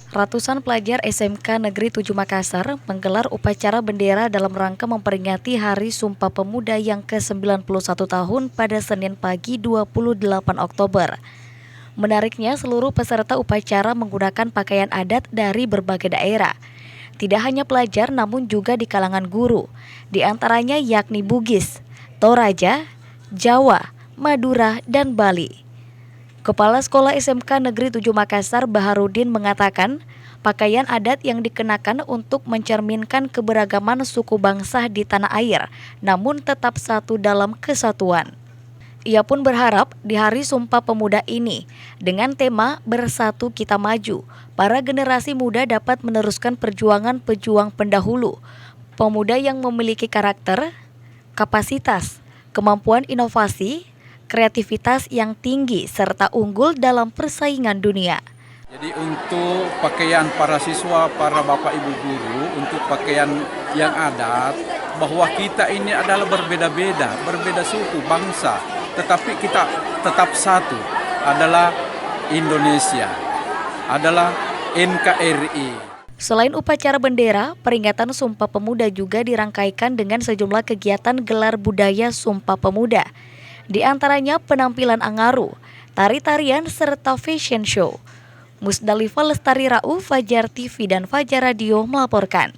Ratusan pelajar SMK Negeri 7 Makassar menggelar upacara bendera dalam rangka memperingati Hari Sumpah Pemuda yang ke-91 tahun pada Senin pagi 28 Oktober. Menariknya, seluruh peserta upacara menggunakan pakaian adat dari berbagai daerah. Tidak hanya pelajar namun juga di kalangan guru, di antaranya yakni Bugis, Toraja, Jawa, Madura, dan Bali. Kepala Sekolah SMK Negeri 7 Makassar Baharudin mengatakan, pakaian adat yang dikenakan untuk mencerminkan keberagaman suku bangsa di tanah air, namun tetap satu dalam kesatuan. Ia pun berharap di Hari Sumpah Pemuda ini, dengan tema Bersatu Kita Maju, para generasi muda dapat meneruskan perjuangan pejuang pendahulu, pemuda yang memiliki karakter, kapasitas, kemampuan inovasi, kreativitas yang tinggi serta unggul dalam persaingan dunia. Jadi untuk pakaian para siswa, para bapak ibu guru, untuk pakaian yang adat, bahwa kita ini adalah berbeda-beda, berbeda suku, bangsa, tetapi kita tetap satu, adalah Indonesia, adalah NKRI. Selain upacara bendera, peringatan Sumpah Pemuda juga dirangkaikan dengan sejumlah kegiatan gelar budaya Sumpah Pemuda. Di antaranya penampilan angaru, tari-tarian, serta fashion show. Musdalifah Lestari Rauf, Fajar TV dan Fajar Radio melaporkan.